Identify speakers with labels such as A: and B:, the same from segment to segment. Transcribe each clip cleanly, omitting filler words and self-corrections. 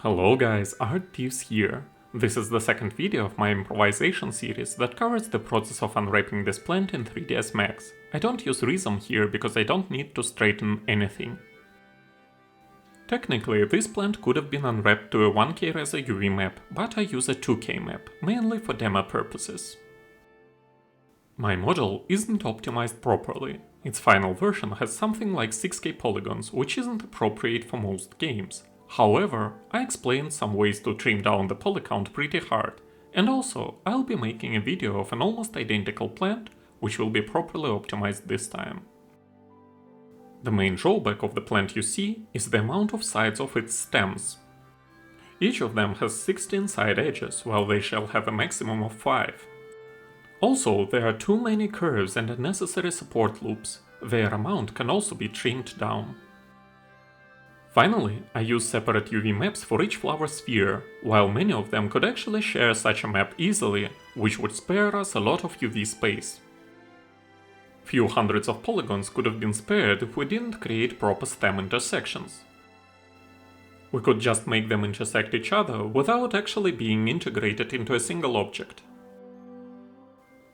A: Hello guys, Art-Teeves here. This is the second video of my improvisation series that covers the process of unwrapping this plant in 3ds Max. I don't use rhythm here because I don't need to straighten anything. Technically, this plant could have been unwrapped to a 1K Reza UV map, but I use a 2K map, mainly for demo purposes. My model isn't optimized properly. Its final version has something like 6K polygons, which isn't appropriate for most games. However, I explained some ways to trim down the polycount pretty hard, and also I'll be making a video of an almost identical plant, which will be properly optimized this time. The main drawback of the plant you see is the amount of sides of its stems. Each of them has 16 side edges, while they shall have a maximum of 5. Also, there are too many curves and unnecessary support loops. Their amount can also be trimmed down. Finally, I use separate UV maps for each flower sphere, while many of them could actually share such a map easily, which would spare us a lot of UV space. Few hundreds of polygons could have been spared if we didn't create proper stem intersections. We could just make them intersect each other without actually being integrated into a single object.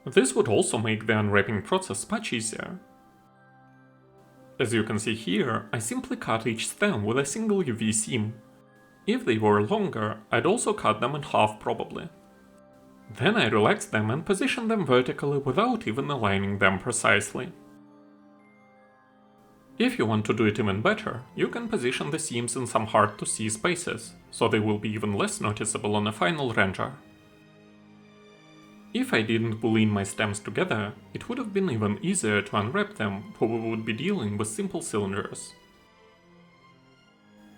A: This would also make the unwrapping process much easier. As you can see here, I simply cut each stem with a single UV seam. If they were longer, I'd also cut them in half probably. Then I relaxed them and positioned them vertically without even aligning them precisely. If you want to do it even better, you can position the seams in some hard to see spaces, so they will be even less noticeable on a final render. If I didn't boolean my stems together, it would have been even easier to unwrap them, for we would be dealing with simple cylinders.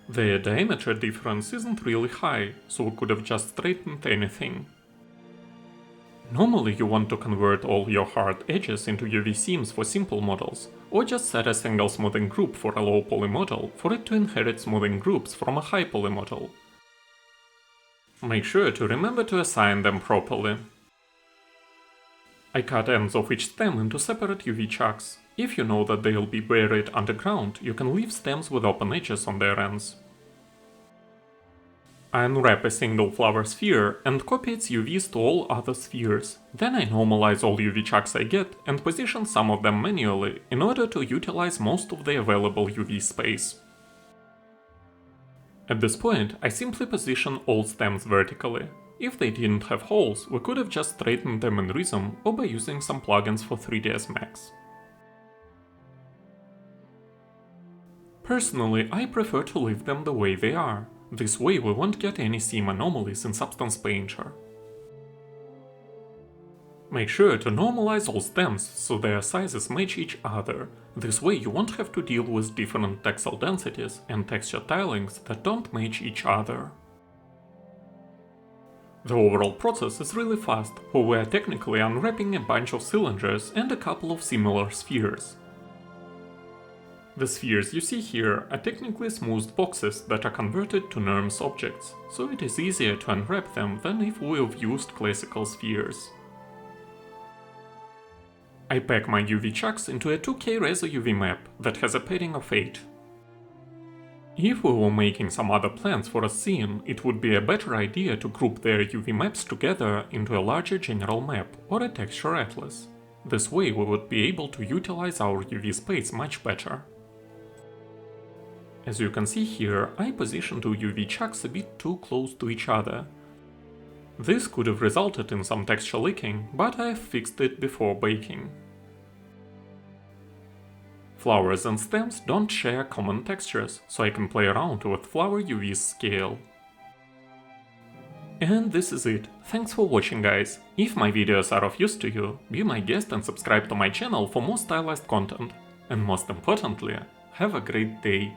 A: Their diameter difference isn't really high, so we could have just straightened anything. Normally you want to convert all your hard edges into UV seams for simple models, or just set a single smoothing group for a low poly model for it to inherit smoothing groups from a high poly model. Make sure to remember to assign them properly. I cut ends of each stem into separate UV chucks. If you know that they'll be buried underground, you can leave stems with open edges on their ends. I unwrap a single flower sphere and copy its UVs to all other spheres. Then I normalize all UV chucks I get and position some of them manually in order to utilize most of the available UV space. At this point, I simply position all stems vertically. If they didn't have holes, we could have just straightened them in rhythm or by using some plugins for 3ds Max. Personally, I prefer to leave them the way they are. This way we won't get any seam anomalies in Substance Painter. Make sure to normalize all stems so their sizes match each other. This way you won't have to deal with different texel densities and texture tilings that don't match each other. The overall process is really fast, for we are technically unwrapping a bunch of cylinders and a couple of similar spheres. The spheres you see here are technically smoothed boxes that are converted to NURMS objects, so it is easier to unwrap them than if we have used classical spheres. I pack my UV chucks into a 2K Reza UV map that has a padding of 8. If we were making some other plants for a scene, it would be a better idea to group their UV maps together into a larger general map or a texture atlas. This way we would be able to utilize our UV space much better. As you can see here, I positioned two UV chucks a bit too close to each other. This could have resulted in some texture leaking, but I have fixed it before baking. Flowers and stems don't share common textures, so I can play around with flower UV scale. And this is it. Thanks for watching, guys. If my videos are of use to you, be my guest and subscribe to my channel for more stylized content. And most importantly, have a great day.